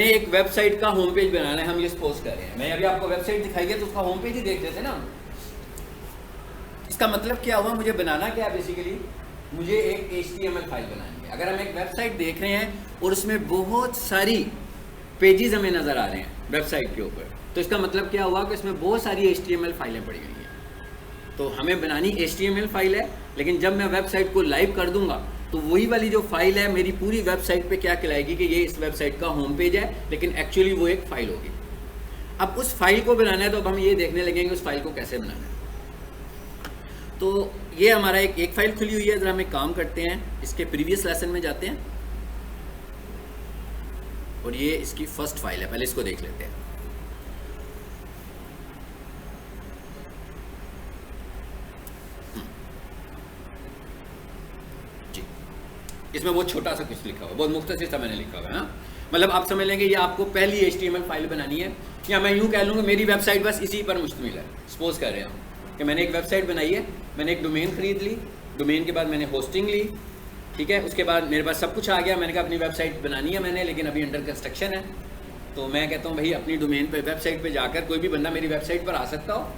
एक वेबसाइट का home page बनाना है, हम ये सपोज कर रहे हैं। मैं अभी आपको वेबसाइट दिखाई है तो उसका होम पेज ही देख लेते ना। इसका मतलब क्या हुआ, मुझे बनाना क्या है बेसिकली, मुझे एक HTML फाइल बनानी है। अगर हम एक वेबसाइट देख रहे हैं और उसमें बहुत सारी पेजेस हमें नज़र आ रहे हैं वेबसाइट के ऊपर, तो इसका मतलब क्या हुआ कि इसमें बहुत सारी HTML फाइलें पड़ी हुई हैं। तो हमें बनानी HTML फाइल है, लेकिन जब मैं वेबसाइट को लाइव कर दूंगा तो वही वाली जो फाइल है मेरी पूरी वेबसाइट पे क्या कहलाएगी कि ये इस वेबसाइट का होम पेज है, लेकिन एक्चुअली वो एक फाइल होगी। अब उस फाइल को बनाना है तो अब हम ये देखने लगेंगे उस फाइल को कैसे बनाना है। तो ये हमारा एक फाइल खुली हुई है। जरा हम एक काम करते हैं, इसके प्रीवियस लेसन में जाते हैं और ये इसकी फर्स्ट फाइल है, पहले इसको देख लेते हैं। इसमें बहुत छोटा सा कुछ लिखा हुआ है, बहुत मुख्तसर सा मैंने लिखा हुआ है ना। मतलब आप समझ लेंगे ये आपको पहली HTML फाइल बनानी है, या मैं यूँ कह लूँगा मेरी वेबसाइट बस इसी पर मुश्तमिल है। सपोज कर रहे हैं कि मैंने एक वेबसाइट बनाई है, मैंने एक डोमेन खरीद ली, डोमेन के बाद मैंने होस्टिंग ली, ठीक है। उसके बाद मेरे पास सब कुछ आ गया, मैंने कहा अपनी वेबसाइट बनानी है मैंने, लेकिन अभी अंडर कंस्ट्रक्शन है। तो मैं कहता हूँ भाई अपनी डोमेन पर वेबसाइट पर जाकर कोई भी बंदा मेरी वेबसाइट पर आ सकता हो,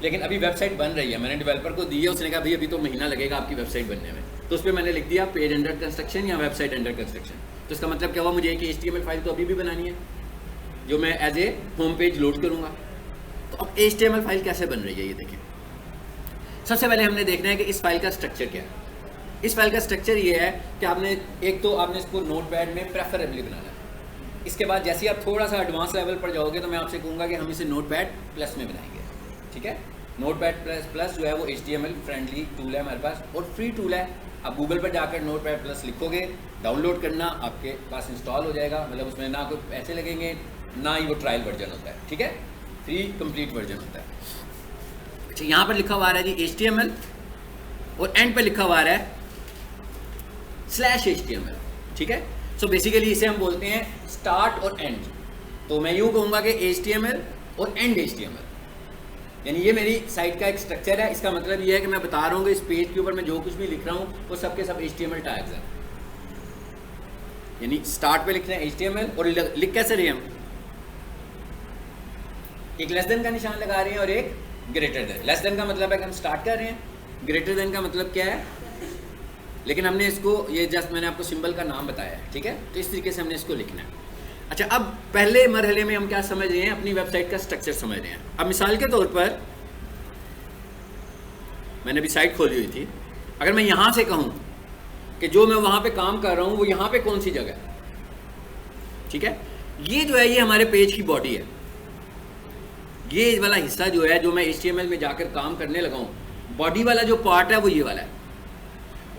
लेकिन अभी वेबसाइट बन रही है, मैंने डेवलपर को दी है, उसने कहा भाई अभी तो महीना लगेगा आपकी वेबसाइट बनने में। तो उस पर मैंने लिख दिया पेज अंडर कंस्ट्रक्शन या वेबसाइट अंडर कंस्ट्रक्शन। तो इसका मतलब क्या हुआ, मुझे एक HTML फाइल तो अभी भी बनानी है जो मैं as a home page load करूँगा। तो अब HTML फाइल कैसे बन रही है ये देखें। सबसे पहले हमने देखना है कि इस फाइल का स्ट्रक्चर क्या है। इस फाइल का स्ट्रक्चर ये है कि आपने एक तो आपने इसको नोटपैड में प्रेफरेबली बनाना है। इसके बाद जैसे आप थोड़ा सा एडवांस लेवल पर जाओगे तो मैं आपसे कहूँगा कि हम इसे नोटपैड प्लस में बनाएंगे, ठीक है। नोटपैड प्लस जो है वो HTML फ्रेंडली टूल है हमारे पास और फ्री टूल है। आप गूगल पर जाकर नोटपैड प्लस लिखोगे, डाउनलोड करना, आपके पास इंस्टॉल हो जाएगा। मतलब उसमें ना कोई पैसे लगेंगे, ना ही वो ट्रायल वर्जन होता है, ठीक है, फ्री कंप्लीट वर्जन होता है। अच्छा, यहाँ पर लिखा हुआ है जी HTML और एंड पे लिखा हुआ है /HTML, ठीक है। सो बेसिकली इसे हम बोलते हैं स्टार्ट और एंड। तो मैं यूँ कहूँगा कि HTML और एंड HTML, यानी ये मेरी साइट का एक स्ट्रक्चर है। इसका मतलब ये है कि मैं बता रहा हूँ कि इस पेज के ऊपर मैं जो कुछ भी लिख रहा हूँ वो सबके सब HTML टैग्स हैं। यानी स्टार्ट पे लिख रहे हैं HTML और लिख कैसे रहे हैं हम, एक लेस देन का निशान लगा रहे हैं और एक ग्रेटर देन। लेस देन का मतलब है कि हम स्टार्ट कर रहे हैं, ग्रेटर देन का मतलब क्या है, लेकिन हमने इसको ये जस्ट मैंने आपको सिंबल का नाम बताया है, ठीक है। तो इस तरीके से हमने इसको लिखना है। अच्छा, अब पहले मरहले में हम क्या समझ रहे हैं, अपनी वेबसाइट का स्ट्रक्चर समझ रहे हैं। अब मिसाल के तौर पर मैंने अभी साइट खोली हुई थी, अगर मैं यहाँ से कहूँ कि जो मैं वहाँ पे काम कर रहा हूँ वो यहाँ पे कौन सी जगह है, ठीक है। ये जो है ये हमारे पेज की बॉडी है। ये वाला हिस्सा जो है जो मैं HTML में जाकर काम करने लगा हूँ, बॉडी वाला जो पार्ट है वो ये वाला है,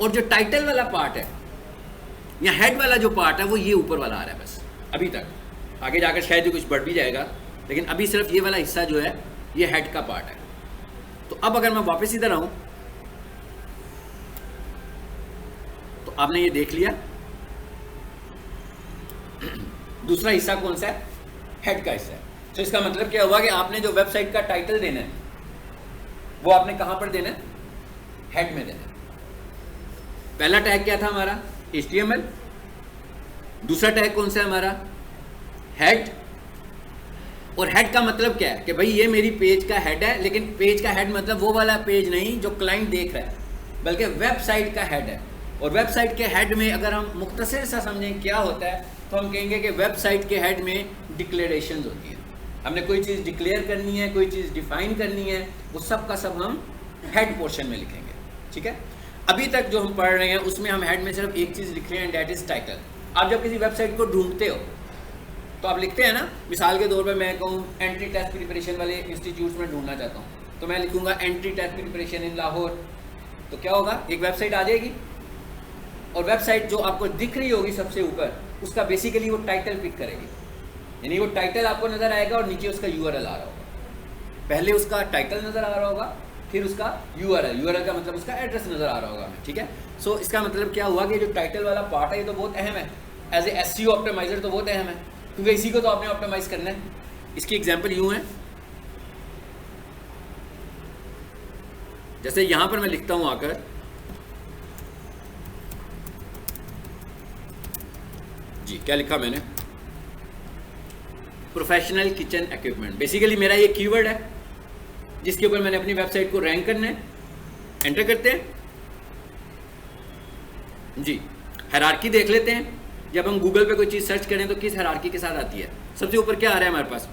और जो टाइटल वाला पार्ट है या हेड वाला जो पार्ट है वो ये ऊपर वाला आ रहा है बस अभी तक। आगे जाकर शायद कुछ बढ़ भी जाएगा, लेकिन अभी सिर्फ ये वाला हिस्सा जो है ये हेड का पार्ट है। तो अब अगर मैं वापस इधर आऊं तो आपने ये देख लिया दूसरा हिस्सा कौन सा है, हेड का हिस्सा है। तो इसका मतलब क्या हुआ कि आपने जो वेबसाइट का टाइटल देना है वो आपने कहां पर देना है, हेड में देना है। पहला टैग क्या था हमारा, HTML। दूसरा टैग कौन सा है हमारा, हेड। और हेड का मतलब क्या है कि भाई ये मेरी पेज का हेड है, लेकिन पेज का हेड मतलब वो वाला पेज नहीं जो क्लाइंट देख रहा है, बल्कि वेबसाइट का हेड है। और वेबसाइट के हेड में अगर हम मुख्तसर सा समझें क्या होता है तो हम कहेंगे कि वेबसाइट के हेड में डिक्लेरेशंस होती है। हमने कोई चीज़ डिक्लेयर करनी है, कोई चीज़ डिफाइन करनी है, वो सब का सब हम हेड पोर्शन में लिखेंगे, ठीक है। अभी तक जो हम पढ़ रहे हैं उसमें हम हेड में सिर्फ एक चीज़ लिख रहे हैं, डैट इज़ टाइटल। आप जब किसी वेबसाइट को ढूंढते हो तो आप लिखते हैं ना, मिसाल के तौर पे मैं कहूँ एंट्री टेस्ट प्रिपरेशन वाले इंस्टीट्यूट्स में ढूंढना चाहता हूँ तो मैं लिखूंगा entry test preparation in Lahore. तो क्या होगा, एक वेबसाइट आ जाएगी और वेबसाइट जो आपको दिख रही होगी सबसे ऊपर उसका बेसिकली वो टाइटल पिक करेगी। यानी वो टाइटल आपको नज़र आएगा और नीचे उसका URL आ रहा होगा। पहले उसका टाइटल नज़र आ रहा होगा, फिर उसका URL का मतलब उसका एड्रेस नज़र आ रहा होगा हमें, ठीक है। सो इसका मतलब क्या हुआ कि जो टाइटल वाला पार्ट है ये तो बहुत अहम है, एज ए SEO ऑप्टिमाइजर तो बहुत अहम है, क्योंकि इसी को तो आपने ऑप्टिमाइज करना है। इसकी एग्जांपल यूँ है, जैसे यहाँ पर मैं लिखता हूँ आकर जी, क्या लिखा मैंने, प्रोफेशनल किचन इक्विपमेंट। बेसिकली मेरा ये कीवर्ड है जिसके ऊपर मैंने अपनी वेबसाइट को रैंक करना है। एंटर करते हैं जी। हायरार्की देख लेते हैं, जब हम गूगल पे कोई चीज़ सर्च करें तो किस हायरार्की के साथ आती है। सबसे ऊपर क्या आ रहा है हमारे पास,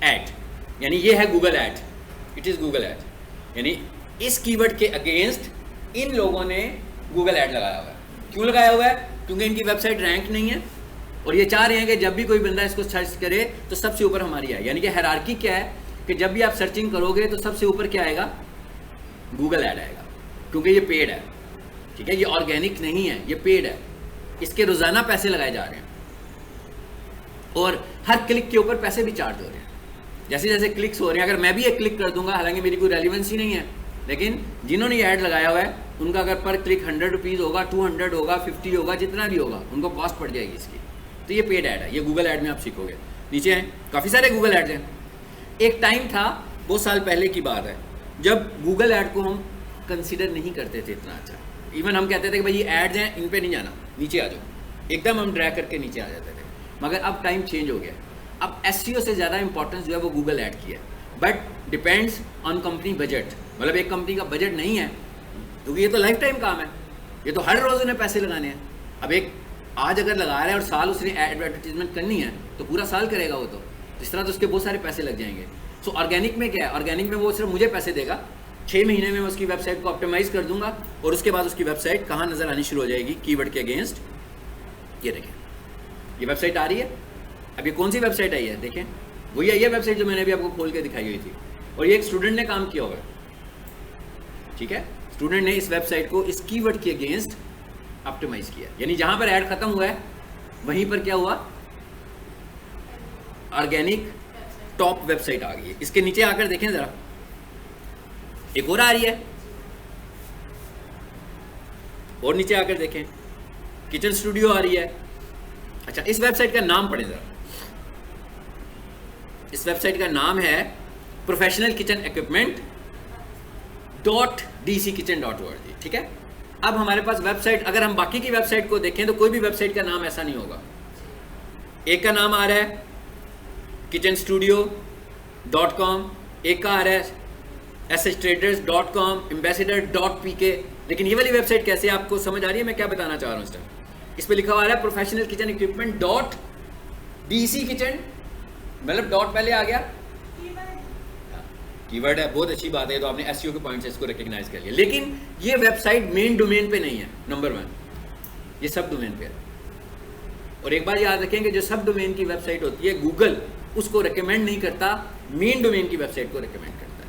ऐड, यानी ये है Google add, it is Google add, यानी इस कीवर्ड के अगेंस्ट इन लोगों ने गूगल ऐड लगाया हुआ है। क्यों लगाया हुआ है? क्योंकि इनकी वेबसाइट रैंक नहीं है और ये चाह रहे हैं कि जब भी कोई बंदा इसको सर्च करे तो सबसे ऊपर हमारी आए। यानी कि हायरार्की क्या है कि जब भी आप सर्चिंग करोगे तो सबसे ऊपर क्या आएगा, गूगल ऐड आएगा, क्योंकि ये पेड है, ठीक है, ये ऑर्गेनिक नहीं है, ये पेड है। इसके रोजाना पैसे लगाए जा रहे हैं और हर क्लिक के ऊपर पैसे भी चार्ज हो रहे हैं। जैसे जैसे क्लिक्स हो रहे हैं, अगर मैं भी एक क्लिक कर दूंगा, हालांकि मेरी कोई रेलिवेंस ही नहीं है, लेकिन जिन्होंने ये ऐड लगाया हुआ है उनका अगर पर क्लिक 100 रुपीज़ होगा, 200 होगा, 50 होगा, जितना भी होगा उनको कॉस्ट पड़ जाएगी इसकी। तो ये पेड ऐड है, ये गूगल ऐड में आप सीखोगे। नीचे हैं काफ़ी सारे गूगल ऐड हैं। एक टाइम था, बहुत साल पहले की बात है, जब गूगल ऐड को हम कंसिडर नहीं करते थे इतना अच्छा। इवन हम कहते थे कि भाई ये एड्स हैं, इन पे नहीं जाना, नीचे आ जाओ, एकदम हम ड्रैग करके नीचे आ जाते थे। मगर अब टाइम चेंज हो गया, अब एसईओ से ज़्यादा इंपॉर्टेंस जो है वो गूगल ऐड की है। But depends on company budget, मतलब एक कंपनी का बजट नहीं है, क्योंकि ये तो लाइफ टाइम काम है, ये तो हर रोज़ उन्हें पैसे लगाने हैं। अब एक आज अगर लगा रहा है और साल उसने एडवर्टीजमेंट करनी है तो पूरा साल करेगा वो, तो इस तरह तो उसके बहुत सारे पैसे लग जाएंगे। सो ऑर्गेनिक में क्या है, ऑर्गेनिक में वो सिर्फ मुझे पैसे देगा, 6 महीने में मैं उसकी वेबसाइट को ऑप्टिमाइज़ कर दूंगा और उसके बाद उसकी वेबसाइट कहाँ नज़र आनी शुरू हो जाएगी, कीवर्ड के अगेंस्ट। ये देखें, ये वेबसाइट आ रही है। अब ये कौन सी वेबसाइट आई है, देखें, वही आई है वेबसाइट जो मैंने अभी आपको खोल के दिखाई हुई थी, और ये एक स्टूडेंट ने काम किया होगा, ठीक है। स्टूडेंट ने इस वेबसाइट को इस कीवर्ड के अगेंस्ट ऑप्टिमाइज किया, यानी जहां पर ऐड खत्म हुआ है वहीं पर क्या हुआ, ऑर्गेनिक टॉप वेबसाइट आ गई है। इसके नीचे आकर देखें जरा, एक और आ रही है, और नीचे आकर देखें किचन स्टूडियो आ रही है। अच्छा, इस वेबसाइट का नाम पढ़ें जरा, इस वेबसाइट का नाम है प्रोफेशनल किचन इक्विपमेंट .dckitchen.org, ठीक है। अब हमारे पास वेबसाइट, अगर हम बाकी की वेबसाइट को देखें तो कोई भी वेबसाइट का नाम ऐसा नहीं होगा। एक का नाम आ रहा है kitchenstudio.com, एक का आ रहा है shtraders.com, ambassador.pk। लेकिन ये वाली वेबसाइट कैसे, आपको समझ आ रही है मैं क्या बताना चाह रहा हूँ इस टाइम? इस पे लिखा हुआ है प्रोफेशनल किचन इक्विपमेंट .dckitchen, मतलब डॉट पहले आ गया, कीवर्ड है, बहुत अच्छी बात है। तो आपने एसईओ के पॉइंट से इसको रिकग्नाइज कर लिया। लेकिन ये वेबसाइट मेन डोमेन पे नहीं है, नंबर 1, ये सब डोमेन पे है। और एक बार याद रखें कि जो सब डोमेन की वेबसाइट होती है, गूगल उसको रिकमेंड नहीं करता, मेन डोमेन की वेबसाइट को रिकमेंड करता है।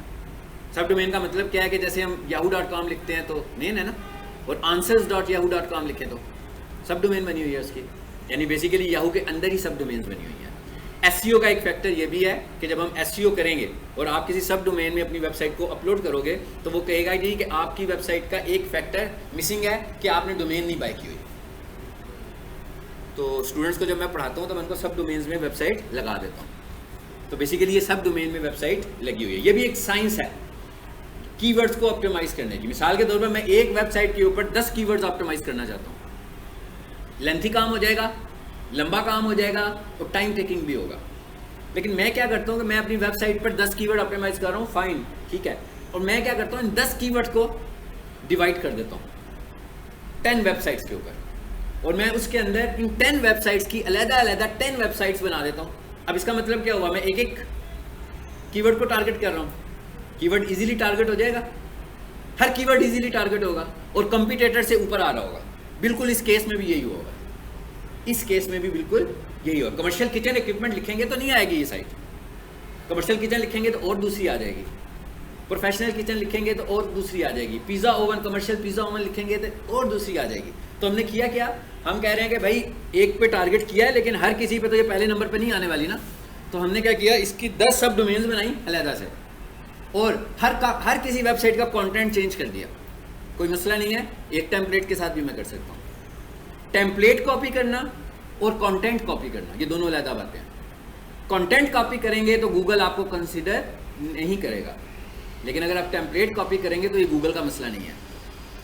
सब डोमेन का मतलब क्या है कि जैसे हम yahoo.com लिखते हैं तो मेन है ना, और answers.yahoo.com लिखें तो सब डोमेन बनी हुई है उसकी, यानी बेसिकली याहू के अंदर ही सब डोमेन्स बनी हुई है। एसईओ का एक फैक्टर ये भी है कि जब हम एसईओ करेंगे और आप किसी सब डोमेन में अपनी वेबसाइट को अपलोड करोगे तो वो कहेगा नहीं कि आपकी वेबसाइट का एक फैक्टर मिसिंग है कि आपने डोमेन नहीं बाय की हुई। तो स्टूडेंट्स को जब मैं पढ़ाता हूँ तो मैं उनको सब डोमेन्स में वेबसाइट लगा देता हूँ। तो बेसिकली ये सब डोमेन में वेबसाइट लगी हुई है। ये भी एक साइंस है कीवर्ड्स को ऑप्टिमाइज करने की। मिसाल के तौर पर मैं एक वेबसाइट के ऊपर 10 कीवर्ड्स ऑप्टिमाइज करना चाहता हूँ, लेंथी काम हो जाएगा, लंबा काम हो जाएगा और टाइम टेकिंग भी होगा। लेकिन मैं क्या करता हूँ कि मैं अपनी वेबसाइट पर 10 कीवर्ड ऑप्टिमाइज कर रहा हूँ, फाइन, ठीक है, और मैं क्या करता हूँ इन 10 कीवर्ड को डिवाइड कर देता हूँ 10 वेबसाइट्स के ऊपर, और मैं उसके अंदर इन 10 वेबसाइट्स की अलग-अलग 10 वेबसाइट्स बना देता हूँ। अब इसका मतलब क्या हुआ, मैं एक एक कीवर्ड को टारगेट कर रहा हूँ, कीवर्ड इजीली टारगेट हो जाएगा, हर कीवर्ड इजीली टारगेट होगा और कंपटीटर से ऊपर आ रहा होगा। बिल्कुल इस केस में भी यही होगा, इस केस में भी बिल्कुल यही होगा। कमर्शियल किचन इक्विपमेंट लिखेंगे तो नहीं आएगी ये साइट, कमर्शियल किचन लिखेंगे तो और दूसरी आ जाएगी, प्रोफेशनल किचन लिखेंगे तो और दूसरी आ जाएगी, pizza oven, commercial pizza oven लिखेंगे तो और दूसरी आ जाएगी। तो हमने किया क्या, हम कह रहे हैं कि भाई एक पे टारगेट किया है लेकिन हर किसी पे तो ये पहले नंबर पे नहीं आने वाली ना। तो हमने क्या किया, इसकी 10 सब डोमेन्स बनाई अलहदा से और हर किसी वेबसाइट का कंटेंट चेंज कर दिया। कोई मसला नहीं है, एक टेम्पलेट के साथ भी मैं कर सकता हूँ। टेम्पलेट कॉपी करना और कंटेंट कॉपी करना ये दोनों अलग बातें हैं। कंटेंट कॉपी करेंगे तो गूगल आपको कंसीडर नहीं करेगा, लेकिन अगर आप टेम्पलेट कॉपी करेंगे तो ये गूगल का मसला नहीं है,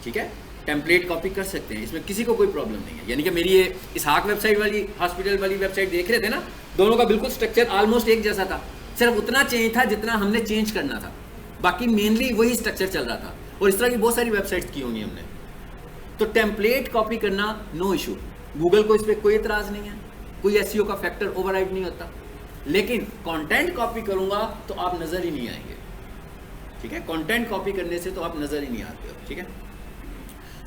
ठीक है। टेम्पलेट कॉपी कर सकते हैं, इसमें किसी को कोई प्रॉब्लम नहीं है। यानी कि मेरी ये इसहाक वेबसाइट वाली, हॉस्पिटल वाली वेबसाइट देख रहे थे ना, दोनों का बिल्कुल स्ट्रक्चर ऑलमोस्ट एक जैसा था, सिर्फ उतना चेंज था जितना हमने चेंज करना था, बाकी मेनली वही स्ट्रक्चर चल रहा था। और इस तरह की बहुत सारी वेबसाइट्स की होंगी हमने। तो टेम्पलेट कॉपी करना नो इशू, गूगल को इस पर कोई एतराज़ नहीं है, कोई एसईओ का फैक्टर ओवरराइड नहीं होता। लेकिन कंटेंट कॉपी करूंगा तो आप नज़र ही नहीं आएंगे, ठीक है। कंटेंट कॉपी करने से तो आप नज़र ही नहीं आते हो, ठीक है।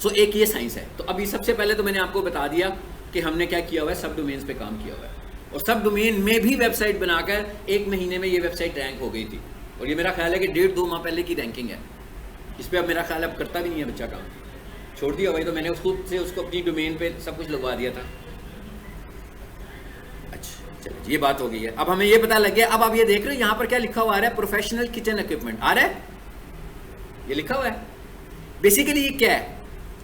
सो एक ये साइंस है। तो अभी सबसे पहले तो मैंने आपको बता दिया कि हमने क्या किया हुआ है, सब डोमेन्स पे काम किया हुआ है, और सब डोमेन में भी वेबसाइट बनाकर 1 महीने में ये वेबसाइट रैंक हो गई थी। और ये मेरा ख्याल है कि 1.5-2 माह पहले की रैंकिंग है। इस पर अब मेरा ख्याल अब करता भी नहीं है बच्चा काम, छोड़ दिया भाई। तो मैंने खुद से उसको अपनी डोमेन पे सब कुछ लगवा दिया था। अच्छा चलिए, ये बात हो गई है। अब हमें ये पता लग गया। अब आप ये देख रहे हो यहाँ पर क्या लिखा हुआ आ रहा है, प्रोफेशनल किचन इक्विपमेंट आ रहा है, ये लिखा हुआ है। बेसिकली ये क्या है,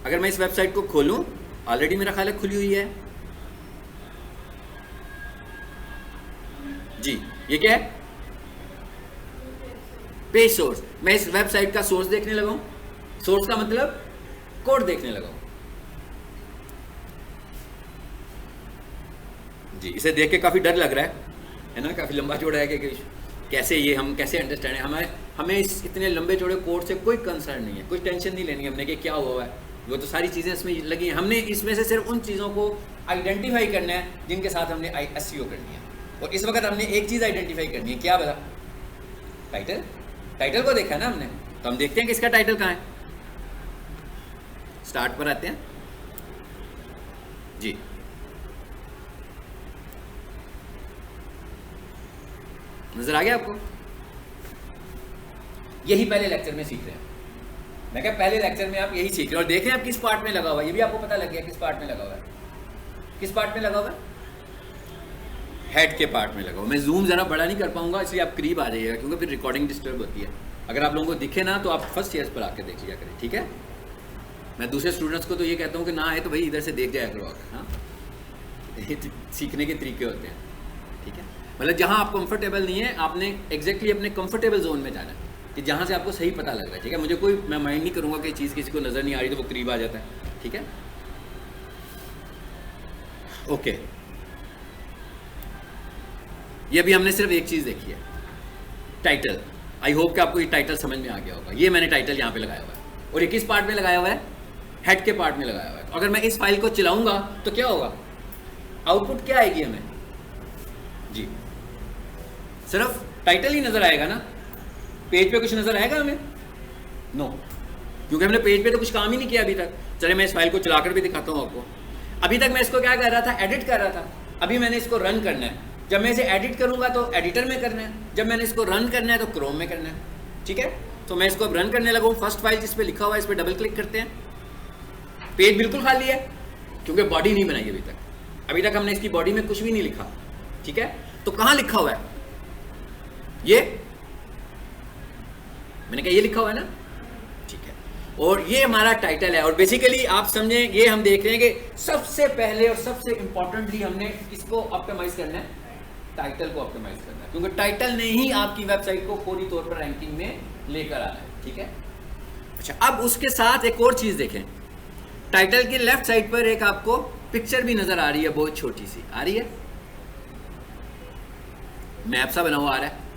अगर मैं इस वेबसाइट को खोलूं, ऑलरेडी मेरा ख्याल है खुली हुई है जी, ये क्या है, पेज सोर्स। मैं इस वेबसाइट का सोर्स देखने लगा हूं। सोर्स का मतलब कोड देखने लगा हूं जी। इसे देख के काफी डर लग रहा है ना, काफी लंबा चौड़ा है कि कैसे ये हम कैसे अंडरस्टैंड है। हमें इस इतने लंबे चौड़े कोड से कोई कंसर्न नहीं है, कोई टेंशन नहीं लेनी हमने कि क्या हुआ है। वो तो सारी चीज़ें इसमें लगी हैं, हमने इसमें से सिर्फ उन चीज़ों को आइडेंटिफाई करना है जिनके साथ हमने एसईओ करनी है। और इस वक्त हमने एक चीज़ आइडेंटिफाई करनी है, क्या बता, टाइटल। टाइटल को देखा ना हमने, तो हम देखते हैं कि इसका टाइटल कहाँ है। स्टार्ट पर आते हैं जी। नजर आ गया आपको? यही पहले लेक्चर में सीख रहे हैं। मैं क्या पहले लेक्चर में आप यही सीख रहे हैं, और देख रहे हैं आप किस पार्ट में लगा हुआ है। ये भी आपको पता लग गया किस पार्ट में लगा हुआ है। किस पार्ट में लगा हुआ है? हेड के पार्ट में लगा हुआ। मैं जूम जरा बड़ा नहीं कर पाऊंगा, इसलिए आप करीब आ जाइएगा, क्योंकि फिर रिकॉर्डिंग डिस्टर्ब होती है। अगर आप लोगों को दिखे ना, तो आप फर्स्ट ईयर्स पर आकर देख लिया करें, ठीक है। मैं दूसरे स्टूडेंट्स को तो ये कहता हूँ कि ना आए तो भाई इधर से देख जाया करो आकर। हाँ, सीखने के तरीके होते हैं, ठीक है। मतलब जहाँ आप कंफर्टेबल नहीं है, आपने एग्जैक्टली अपने कंफर्टेबल जोन में जाना है, कि जहाँ से आपको सही पता लग रहा है, ठीक है। मुझे कोई, मैं माइंड नहीं करूँगा कि चीज़ किसी को नज़र नहीं आ रही तो वो करीब आ जाता है, ठीक है। ओके, ये भी हमने सिर्फ एक चीज़ देखी है, टाइटल। आई होप कि आपको ये टाइटल समझ में आ गया होगा। ये मैंने टाइटल यहाँ पे लगाया हुआ है, और ये किस पार्ट में लगाया हुआ है? हेड के पार्ट में लगाया हुआ है। तो अगर मैं इस फाइल को चलाऊंगा तो क्या होगा, आउटपुट क्या आएगी हमें जी? सिर्फ टाइटल ही नजर आएगा ना, पेज पे कुछ नजर आएगा हमें? नो, क्योंकि हमने पेज पे तो कुछ काम ही नहीं किया अभी तक। चले मैं इस फाइल को चलाकर भी दिखाता हूँ आपको। अभी तक मैं इसको क्या कर रहा था, एडिट कर रहा था। अभी मैंने इसको रन करना है। जब मैं इसे एडिट करूंगा तो एडिटर में करना है, जब मैंने इसको रन करना है तो क्रोम में करना है, ठीक है। तो मैं इसको अब रन करने लगा हूँ। फर्स्ट फाइल जिस पे लिखा हुआ है इस पर डबल क्लिक करते हैं। पेज बिल्कुल खाली है, क्योंकि बॉडी नहीं बनाई अभी तक। अभी तक हमने इसकी बॉडी में कुछ भी नहीं लिखा, ठीक है। तो कहाँ लिखा हुआ है ये? मैंने कहा ये लिखा हुआ है ना, ठीक है। और ये हमारा टाइटल है। और बेसिकली आप समझें, ये हम देख रहे हैं कि सबसे पहले और सबसे इंपॉर्टेंटली हमने इसको ऑप्टिमाइज करना है, टाइटल को ऑप्टिमाइज करना है, क्योंकि टाइटल ने ही आपकी वेबसाइट को पूरी तौर पर रैंकिंग में लेकर आना है, ठीक है। अच्छा, अब उसके साथ एक और चीज देखें। टाइटल की लेफ्ट साइड पर एक आपको पिक्चर भी नजर आ रही है, बहुत छोटी सी आ रही है, मैप सा बना हुआ आ रहा है।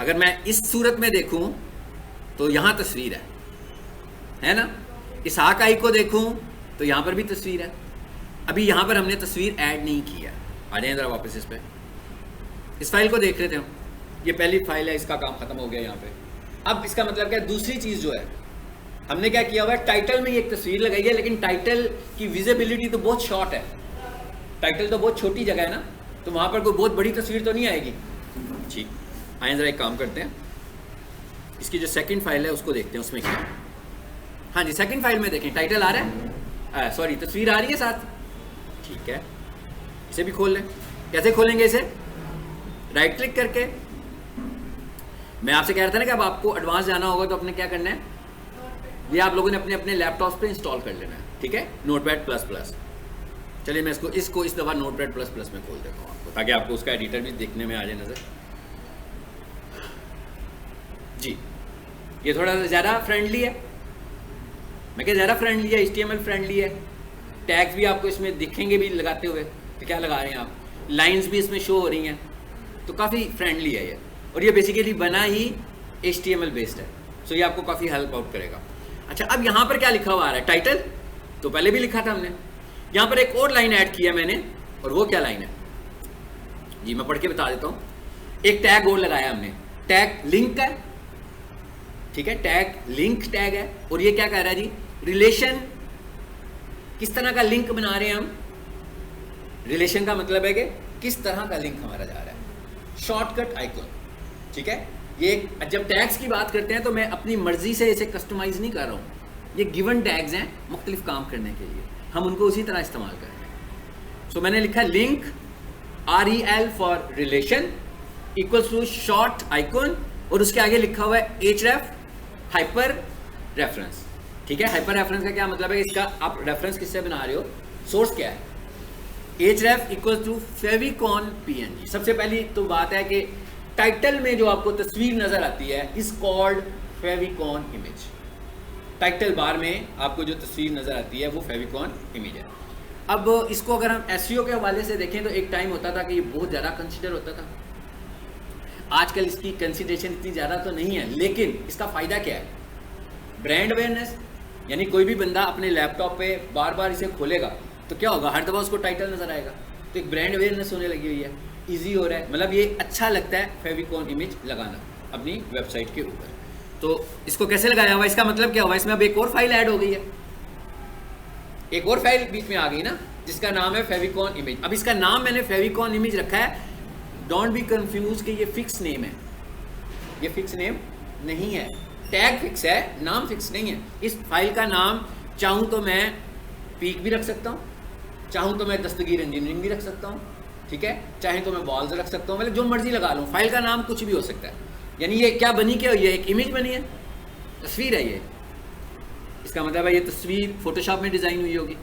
अगर मैं इस सूरत में देखूं तो यहां तस्वीर है ना। इस आकाई को देखूं तो यहां पर भी तस्वीर है। अभी यहां पर हमने तस्वीर ऐड नहीं किया। आ जाए जरा वापस इस पे, इस फाइल को देख रहे थे हम। ये पहली फाइल है, इसका काम खत्म हो गया यहाँ पे। अब इसका मतलब क्या है, दूसरी चीज जो है हमने क्या किया हुआ है, टाइटल में एक तस्वीर लगाई है, लेकिन टाइटल की विजिबिलिटी तो बहुत शॉर्ट है। टाइटल तो बहुत छोटी जगह है ना, तो वहां पर कोई बहुत बड़ी तस्वीर तो नहीं आएगी। ठीक, आइए जरा एक काम करते हैं, इसकी जो सेकंड फाइल है उसको देखते हैं उसमें क्या। हाँ जी, सेकंड फाइल में देखें टाइटल आ रहा है, सॉरी तस्वीर आ रही है साथ, ठीक है। इसे भी खोल लें। कैसे खोलेंगे इसे? राइट क्लिक करके। मैं आपसे कह रहा था ना कि अब आपको एडवांस जाना होगा तो अपने क्या करना है, ये आप लोगों ने अपने अपने लैपटॉप पे इंस्टॉल कर लेना है, ठीक है, नोटपैड प्लस प्लस। चलिए मैं इसको इस दफ़ा नोटपैड प्लस प्लस में खोल देता हूँ आपको, ताकि आपको उसका एडिटर भी देखने में आ जाए नज़र। जी, ये थोड़ा ज़्यादा फ्रेंडली है, मैं क्या ज़्यादा फ्रेंडली है, HTML फ्रेंडली है। टैग्स भी आपको इसमें दिखेंगे भी लगाते हुए, तो क्या लगा रहे हैं आप। लाइंस भी इसमें शो हो रही हैं, तो काफ़ी फ्रेंडली है ये, और ये बेसिकली बना ही HTML बेस्ड है, सो ये आपको काफ़ी हेल्प आउट करेगा। अच्छा, अब यहाँ पर क्या लिखा हुआ आ रहा है? टाइटल तो पहले भी लिखा था हमने, यहाँ पर एक और लाइन ऐड किया मैंने, और वो क्या लाइन है जी, मैं पढ़ के बता देता हूँ। एक टैग और लगाया हमने, टैग लिंक है, ठीक है, टैग लिंक टैग है, और ये क्या कह रहा है जी? रिलेशन, किस तरह का लिंक बना रहे हैं हम? रिलेशन का मतलब है कि किस तरह का लिंक हमारा जा रहा है। शॉर्टकट आइकन, ठीक है। ये जब टैग्स की बात करते हैं तो मैं अपनी मर्जी से इसे कस्टमाइज नहीं कर रहा हूँ, ये गिवन टैग्स हैं मुख्तलिफ काम करने के लिए, हम उनको उसी तरह इस्तेमाल करेंगे। सो मैंने लिखा link REL for relation equals to short icon, और उसके आगे लिखा हुआ है href हाइपर रेफरेंस, ठीक है। हाइपर रेफरेंस का क्या मतलब है? इसका आप रेफरेंस किससे बना रहे हो, सोर्स क्या है? href equals to favicon PNG। सबसे पहली तो बात है कि टाइटल में जो आपको तस्वीर नजर आती है is called favicon image. Title bar में आपको जो तस्वीर नजर आती है वो फेविकॉन इमेज है। अब इसको अगर हम SEO के हवाले से देखें तो एक टाइम होता था कि ये बहुत ज़्यादा कंसिडर होता था, आजकल इसकी कंसिडरेशन इतनी ज़्यादा तो नहीं है, लेकिन इसका फ़ायदा क्या है? ब्रांड अवेयरनेस, यानी कोई भी बंदा अपने लैपटॉप पे बार बार इसे खोलेगा तो क्या होगा, हर दफ़ा उसको टाइटल नज़र आएगा, तो एक ब्रांड अवेयरनेस होने लगी हुई है, ईजी हो रहा है, मतलब ये अच्छा लगता है फेविकॉन इमेज लगाना अपनी वेबसाइट के ऊपर। तो इसको कैसे लगाया हुआ, इसका मतलब क्या हुआ? इसमें अब एक और फाइल ऐड हो गई है, एक और फाइल बीच में आ गई ना, जिसका नाम है फेविकॉन इमेज। अब इसका नाम मैंने फेविकॉन इमेज रखा है, डोंट बी कंफ्यूज कि ये फिक्स नेम है, ये फिक्स नेम नहीं है, टैग फिक्स है, नाम फिक्स नहीं है। इस फाइल का नाम चाहूँ तो मैं पीक भी रख सकता हूँ, चाहूँ तो मैं दस्तगीर इंजीनियरिंग भी रख सकता हूँ, ठीक है, चाहे तो मैं बॉल्स रख सकता हूँ, मतलब जो मर्जी लगा लूँ, फाइल का नाम कुछ भी हो सकता है। यानी ये क्या बनी, क्या ये एक इमेज बनी है, तस्वीर है ये, इसका मतलब है ये तस्वीर फोटोशॉप में डिज़ाइन हुई होगी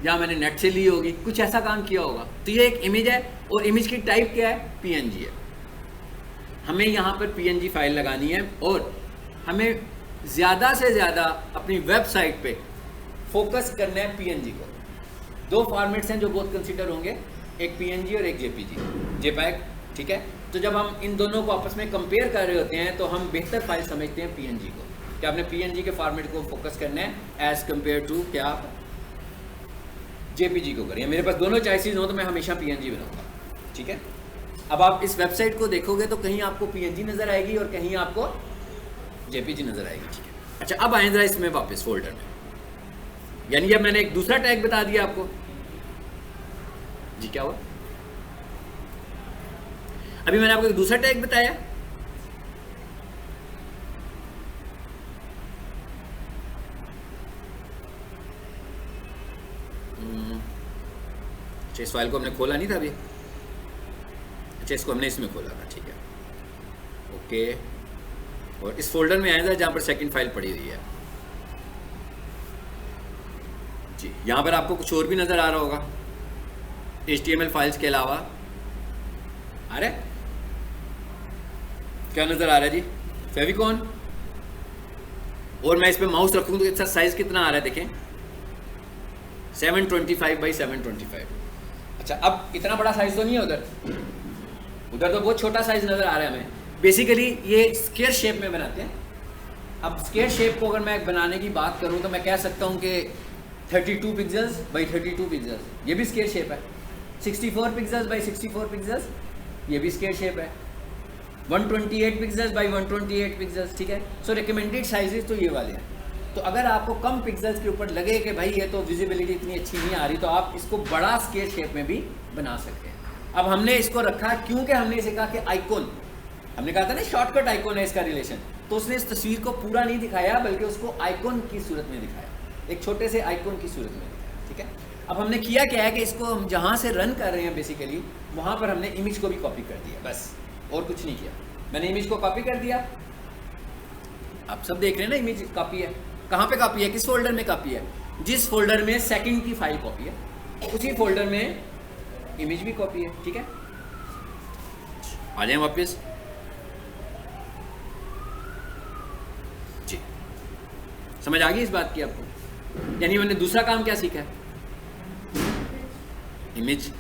या मैंने नेट से ली होगी, कुछ ऐसा काम किया होगा, तो ये एक इमेज है, और इमेज की टाइप क्या है? PNG है। हमें यहाँ पर PNG फाइल लगानी है, और हमें ज़्यादा से ज़्यादा अपनी वेबसाइट पे फोकस करना है PNG को। दो फॉर्मेट्स हैं जो बहुत कंसिडर होंगे, एक PNG और एक JPEG, ठीक है। तो जब हम इन दोनों को आपस में कंपेयर कर रहे होते हैं तो हम बेहतर फाइल समझते हैं PNG को, कि आपने PNG के फॉर्मेट को फोकस करना है एज कम्पेयर टू क्या आप JPG को करें। मेरे पास दोनों चॉइसेस हो तो मैं हमेशा PNG बनाऊंगा, ठीक है। अब आप इस वेबसाइट को देखोगे तो कहीं आपको PNG नज़र आएगी और कहीं आपको JPG नज़र आएगी, ठीक है। अच्छा, अब आए जरा इसमें वापस फोल्डर में, यानी अब मैंने एक दूसरा टैग बता दिया आपको जी, क्या हुआ? अभी मैंने आपको एक दूसरा टैग बताया, अच्छा इस फाइल को हमने खोला नहीं था अभी, अच्छा इसको हमने इसमें खोला था, ठीक है, ओके। और इस फोल्डर में आया था जहाँ पर सेकंड फाइल पड़ी हुई है जी। यहाँ पर आपको कुछ और भी नज़र आ रहा होगा HTML फाइल्स के अलावा, अरे क्या नज़र आ रहा है जी? फेविकॉन। और मैं इस पर माउस रखूँ तो इसका साइज़ कितना आ रहा है, देखें 725 बाई 725। अच्छा, अब इतना बड़ा साइज़ तो नहीं है उधर, उधर तो बहुत छोटा साइज़ नज़र आ रहा है हमें। बेसिकली ये स्क्वायर शेप में बनाते हैं। अब स्क्वायर शेप को अगर मैं बनाने की बात करूं तो मैं कह सकता हूं कि 32 पिक्सल्स बाई 32 पिक्सल्स, ये भी स्क्वायर शेप है। 64 पिक्सल्स बाई 64 पिक्सल्स, ये भी स्क्वायर शेप है। 128 पिक्सल्स बाई 128 पिक्सल्स, ठीक है। सो रिकमेंडेड साइजेस तो ये वाले हैं। तो अगर आपको कम पिक्सल्स के ऊपर लगे कि भाई ये तो विजिबिलिटी इतनी अच्छी नहीं आ रही, तो आप इसको बड़ा स्क्वायर शेप में भी बना सकते हैं। अब हमने इसको रखा क्योंकि हमने इसे कहा कि आइकॉन, हमने कहा था ना शॉर्टकट आइकॉन है इसका रिलेशन, तो उसने इस तस्वीर को पूरा नहीं दिखाया बल्कि उसको आइकॉन की सूरत में दिखाया, एक छोटे से आइकॉन की सूरत में दिखाया, ठीक है। अब हमने किया क्या है कि इसको हम जहाँ से रन कर रहे हैं बेसिकली वहाँ पर हमने इमेज को भी कॉपी कर दिया, बस और कुछ नहीं किया। मैंने इमेज को कॉपी कर दिया, आप सब देख रहे हैं ना इमेज कॉपी है। कहाँ पे कॉपी है, किस फोल्डर में कॉपी है? जिस फोल्डर में सेकंड की फाइल कॉपी है उसी फोल्डर में इमेज भी कॉपी है, ठीक है। आ जाए वापस जी, समझ आ गई इस बात की आपको? यानी मैंने दूसरा काम क्या सीखा है, image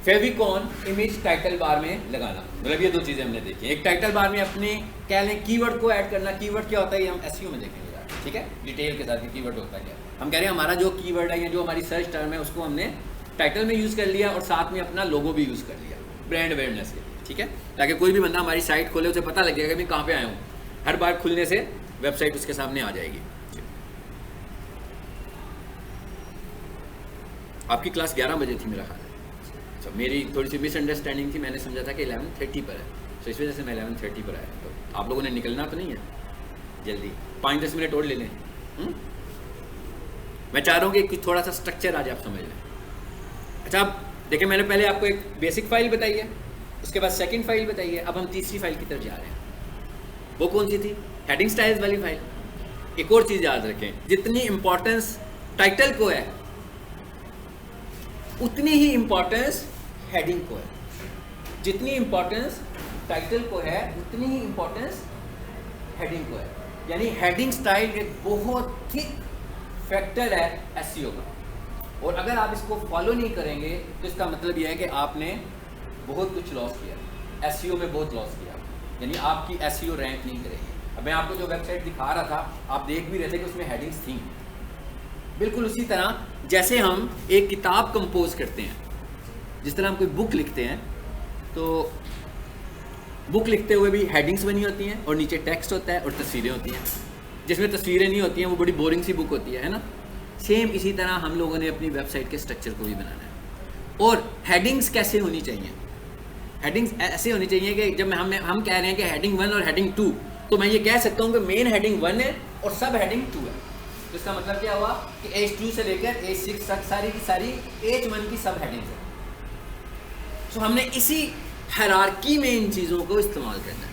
favicon image title bar में लगाना, मतलब ये दो चीज़ें हमने देखी। एक टाइटल बार में अपने कह लें कीवर्ड को ऐड करना। कीवर्ड क्या होता है ये हम एसईओ में देखेंगे यार, ठीक है, डिटेल के साथ कीवर्ड होता है क्या। हम कह रहे हैं हमारा जो कीवर्ड है या जो हमारी सर्च टर्म है उसको हमने टाइटल में यूज़ कर लिया और साथ में अपना लोगो भी यूज़ कर लिया ब्रांड अवेयरनेस के लिए, ठीक है, ताकि कोई भी बंदा हमारी साइट खोले उसे पता लग जाएगा मैं कहाँ पे आया हूँ। हर बार खुलने से वेबसाइट उसके सामने आ जाएगी। आपकी क्लास 11 बजे थी मेरा ख्याल है। अच्छा, मेरी थोड़ी सी मिसअंडरस्टैंडिंग थी, मैंने समझा था कि 11:30 पर है, तो इस वजह से मैं 11:30 पर आया। तो आप लोगों ने निकलना तो नहीं है, जल्दी 5-10 मिनट और ले लें। मैं चाह रहा हूँ कि कुछ थोड़ा सा स्ट्रक्चर आज आप समझ लें। अच्छा, अब देखिए मैंने पहले आपको एक बेसिक फाइल बताई है, उसके बाद सेकंड फाइल बताई है, अब हम तीसरी फाइल की तरफ जा रहे हैं। वो कौन सी थी? हेडिंग स्टाइल्स वाली फाइल। एक और चीज़ याद रखें, जितनी इंपॉर्टेंस टाइटल को है उतनी ही इंपॉर्टेंस हेडिंग को है। जितनी इंपॉर्टेंस टाइटल को है उतनी ही इंपॉर्टेंस हेडिंग को है। यानी हेडिंग स्टाइल एक बहुत थिक फैक्टर है एसईओ का, और अगर आप इसको फॉलो नहीं करेंगे तो इसका मतलब यह है कि आपने बहुत कुछ लॉस किया, एसईओ में बहुत लॉस किया, यानी आपकी एसईओ रैंक नहीं करेगी। अब मैं आपको जो वेबसाइट दिखा रहा था आप देख भी रहे थे कि उसमें हेडिंग्स थी। बिल्कुल उसी तरह जैसे हम एक किताब कंपोज करते हैं, जिस तरह हम कोई बुक लिखते हैं तो बुक लिखते हुए भी हेडिंग्स बनी होती हैं और नीचे टेक्स्ट होता है और तस्वीरें होती हैं। जिसमें तस्वीरें नहीं होती हैं वो बड़ी बोरिंग सी बुक होती है ना। सेम इसी तरह हम लोगों ने अपनी वेबसाइट के स्ट्रक्चर को भी बनाना है। और हेडिंग्स कैसे होनी चाहिए? हेडिंग्स ऐसे होनी चाहिए कि जब हम कह रहे हैं कि हेडिंग 1 और हेडिंग 2, तो मैं ये कह सकता हूँ कि मेन हेडिंग 1 है और सब हेडिंग 2 है। तो इसका मतलब क्या हुआ कि H2 से लेकर H6 तक सारी की सारी H1 की सब हेडिंग्स है। तो हमने इसी हायरार्की में इन चीज़ों को इस्तेमाल करना है।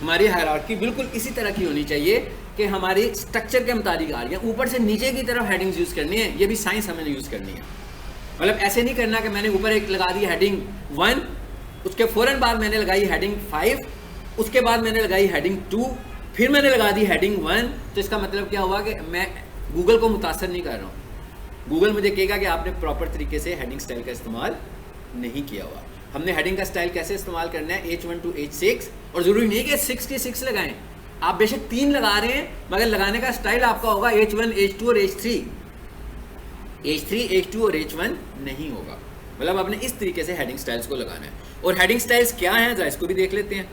हमारी हायरार्की बिल्कुल इसी तरह की होनी चाहिए कि हमारी स्ट्रक्चर के मुताबिक आ रही है। ऊपर से नीचे की तरफ हेडिंग्स यूज़ करनी है, ये भी साइंस हमें यूज़ करनी है। मतलब ऐसे नहीं करना कि मैंने ऊपर एक लगा दी हेडिंग 1, उसके फ़ौरन बाद मैंने लगाई हेडिंग 5, उसके बाद मैंने लगाई हेडिंग 2, फिर मैंने लगा दी हेडिंग 1। तो इसका मतलब क्या हुआ कि मैं गूगल को मुतासर नहीं कर रहा हूँ। गूगल मुझे कहेगा कि आपने प्रॉपर तरीके से हेडिंग स्टाइल का इस्तेमाल नहीं किया हुआ। हमने हेडिंग का स्टाइल कैसे इस्तेमाल करना है? H1 to H6, और ज़रूरी नहीं कि 6 के 6 लगाएं, आप बेशक 3 लगा रहे हैं मगर लगाने का स्टाइल आपका होगा H1, H2 और H3। H3, H2 और H1 नहीं होगा। मतलब आपने इस तरीके से हेडिंग स्टाइल्स को लगाना है। और हेडिंग स्टाइल्स क्या हैं जरा इसको भी देख लेते हैं।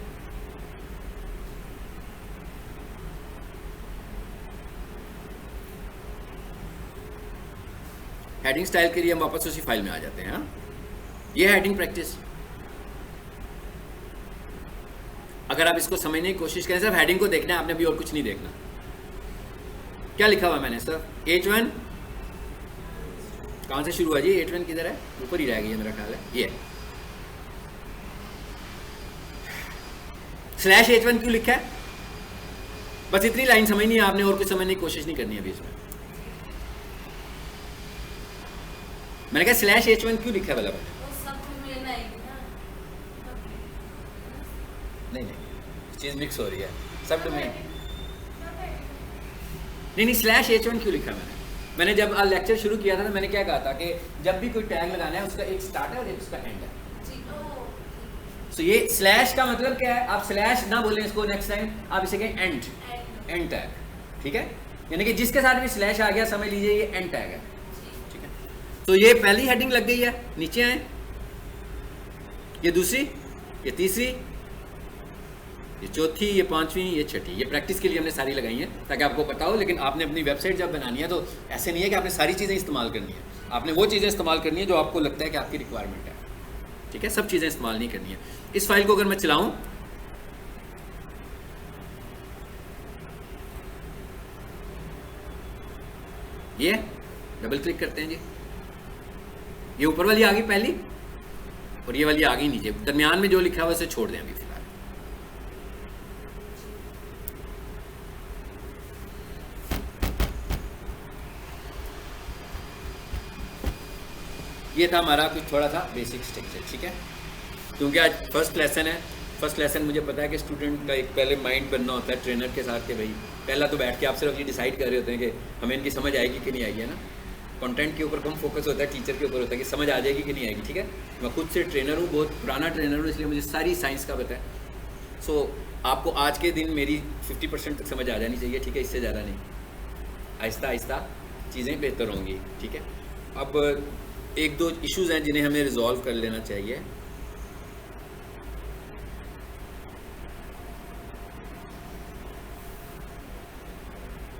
हेडिंग स्टाइल के लिए हम वापस उसी फाइल में आ जाते हैं। ये है हेडिंग प्रैक्टिस। अगर आप इसको समझने की कोशिश करें, सिर्फ हेडिंग को देखना है, आपने भी और कुछ नहीं देखना। क्या लिखा हुआ मैंने सर? H1 कहाँ से शुरू हुआ जी? H1 किधर है? ऊपर ही रहेगा ये मेरा ख्याल है। ये /H1 क्यों लिखा है? बस इतनी लाइन समझनी है आपने, और कुछ समझने की कोशिश नहीं करनी है अभी इसमें। मैंने कहा /H1 क्यों लिखा है? मतलब नहीं चीज़ मिक्स हो रही है, सब डोमेन नहीं /H1 क्यों लिखा मैंने जब लेक्चर शुरू किया था तो मैंने क्या कहा था कि जब भी कोई टैग लगाना है उसका एक स्टार्ट है और एक उसका एंड है। तो ये स्लैश का मतलब क्या है? आप स्लैश ना बोलें इसको, नेक्स्ट टाइम आप इसे कहें एंड टैग, ठीक है? यानी कि जिसके साथ भी स्लैश आ गया समझ लीजिए ये एंड टैग है, ठीक है? तो ये पहली हेडिंग लग गई है, नीचे आए, ये दूसरी, ये तीसरी, ये चौथी, ये पांचवी, ये छठी। ये प्रैक्टिस के लिए हमने सारी लगाई हैं ताकि आपको पता हो। लेकिन आपने अपनी वेबसाइट जब बनानी है तो ऐसे नहीं है कि आपने सारी चीज़ें इस्तेमाल करनी है। आपने वो चीज़ें इस्तेमाल करनी है जो आपको लगता है कि आपकी रिक्वायरमेंट है, ठीक है? सब चीज़ें इस्तेमाल नहीं करनी है। इस फाइल को अगर मैं चलाऊँ, ये डबल क्लिक करते हैं जी, ये ऊपर वाली आ गई पहली और ये वाली आ गई नीचे। दरमियान में जो लिखा हुआ उसे छोड़ दें अभी फिलहाल। ये था हमारा कुछ थोड़ा सा बेसिक स्ट्रक्चर, ठीक है? क्योंकि आज फर्स्ट लेसन है। फर्स्ट लेसन मुझे पता है कि स्टूडेंट का एक पहले माइंड बनना होता है ट्रेनर के साथ के भाई पहला तो बैठ के आप सिर्फ ये डिसाइड कर रहे होते हैं कि हमें इनकी समझ आएगी कि नहीं आएगी, है ना? कंटेंट के ऊपर कम फोकस होता है, टीचर के ऊपर होता है कि समझ आ जाएगी कि नहीं आएगी। ठीक है, मैं खुद से ट्रेनर हूँ, बहुत पुराना ट्रेनर हूँ, इसलिए मुझे सारी साइंस का पता है। सो आपको आज के दिन मेरी 50% तक समझ आ जानी चाहिए। ठीक है, इससे ज़्यादा नहीं, आहिस्ता आहिस्ता चीज़ें बेहतर होंगी। ठीक है, अब एक दो इश्यूज़ हैं जिन्हें हमें रिजॉल्व कर लेना चाहिए।